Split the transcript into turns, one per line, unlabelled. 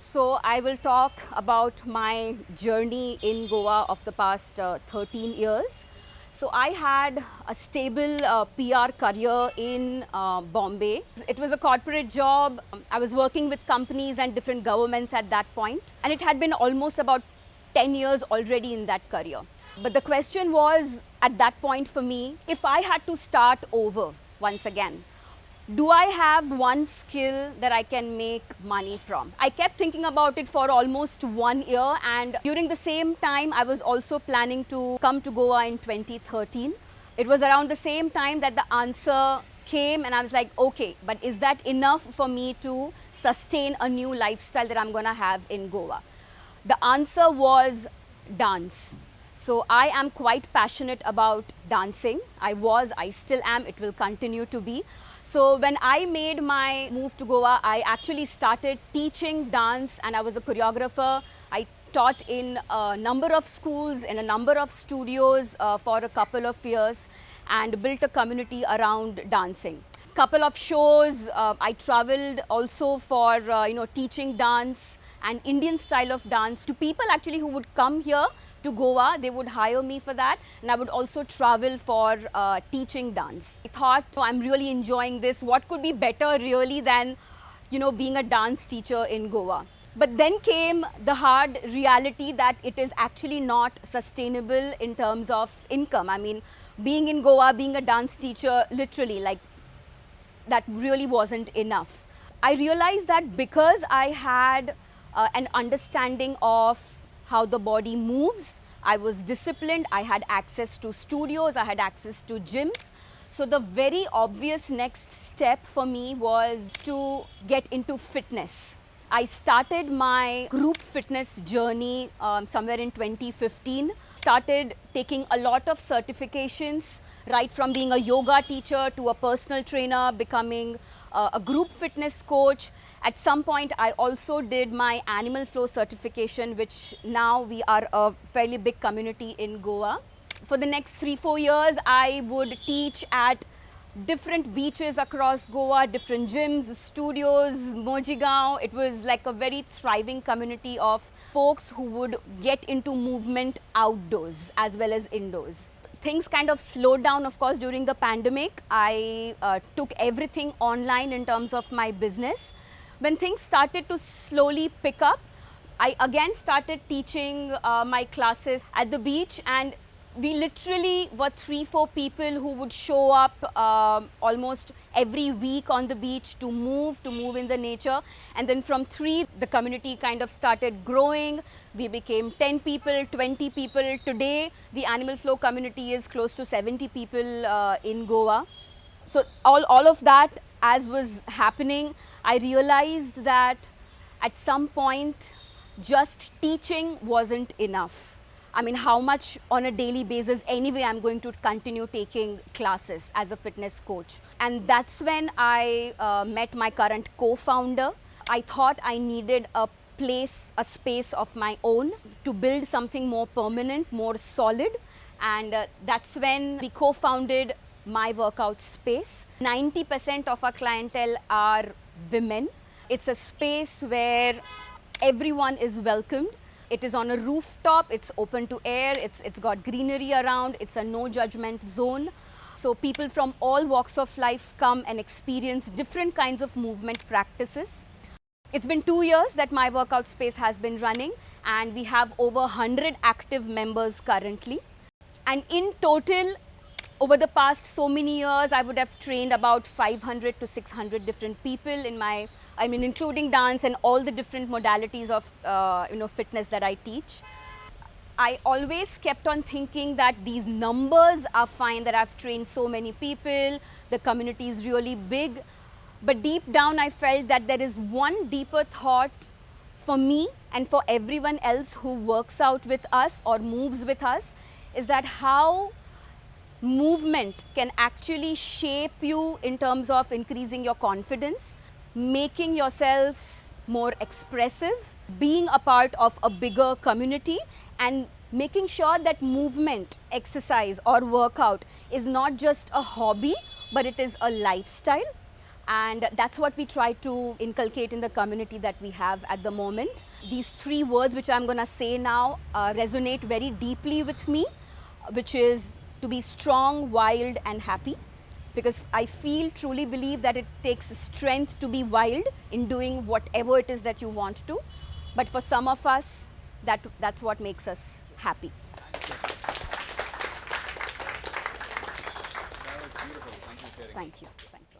So I will talk about my journey in Goa of the past 13 years. So I had a stable PR career in Bombay. It was a corporate job. I was working with companies and different governments at that point, and it had been almost about 10 years already in that career. But the question was at that point for me, if I had to start over once again, do I have one skill that I can make money from? I kept thinking about it for almost 1 year, and during the same time, I was also planning to come to Goa in 2013. It was around the same time that the answer came, and I was like, okay, but is that enough for me to sustain a new lifestyle that I'm gonna have in Goa? The answer was dance. So I am quite passionate about dancing. I still am, it will continue to be. So when I made my move to Goa, I actually started teaching dance, and I was a choreographer. I taught in a number of schools, in a number of studios for a couple of years, and built a community around dancing. Couple of shows, I traveled also for teaching dance and Indian style of dance to people actually who would come here to Goa. They would hire me for that, and I would also travel for teaching dance. I thought, oh, I'm really enjoying this. What could be better really than being a dance teacher in Goa? But then came the hard reality that it is actually not sustainable in terms of income. I mean, being in Goa, being a dance teacher, literally, like, that really wasn't enough. I realized that because I had an understanding of how the body moves, I was disciplined, I had access to studios, I had access to gyms. So the very obvious next step for me was to get into fitness. I started my group fitness journey somewhere in 2015. Started taking a lot of certifications, right from being a yoga teacher to a personal trainer, becoming a group fitness coach. At some point, I also did my animal flow certification, which now we are a fairly big community in Goa. For the next 3-4 years, I would teach at different beaches across Goa, different gyms, studios, Mojigaon. It was like a very thriving community of folks who would get into movement outdoors as well as indoors. Things kind of slowed down, of course, during the pandemic. I took everything online in terms of my business. When things started to slowly pick up, I again started teaching my classes at the beach, and we literally were 3-4 people who would show up almost every week on the beach to move in the nature. And then from 3, the community kind of started growing. We became 10 people, 20 people. Today, the Animal Flow community is close to 70 people in Goa. So all of that, as was happening, I realized that at some point, just teaching wasn't enough. I mean, how much on a daily basis anyway I'm going to continue taking classes as a fitness coach. And that's when I met my current co-founder. I thought I needed a space of my own to build something more permanent, more solid. And that's when we co-founded My Workout Space. 90% of our clientele are women. It's a space where everyone is welcomed. It is on a rooftop, it's open to air, it's got greenery around, it's a no judgment zone. So people from all walks of life come and experience different kinds of movement practices. It's been 2 years that My Workout Space has been running, and we have over 100 active members currently. And in total, over the past so many years, I would have trained about 500 to 600 different people including dance and all the different modalities of fitness that I teach. I always kept on thinking that these numbers are fine, that I've trained so many people, the community is really big. But deep down, I felt that there is one deeper thought for me and for everyone else who works out with us or moves with us, is that how movement can actually shape you in terms of increasing your confidence, making yourselves more expressive, being a part of a bigger community, and making sure that movement, exercise or workout is not just a hobby, but it is a lifestyle. And that's what we try to inculcate in the community that we have at the moment. These 3 words which I'm going to say now resonate very deeply with me, which is to be strong, wild and happy. Because I truly believe that it takes strength to be wild in doing whatever it is that you want to. But for some of us, that's what makes us happy.
That was beautiful. Thank you for sharing.
Thank you. Thanks.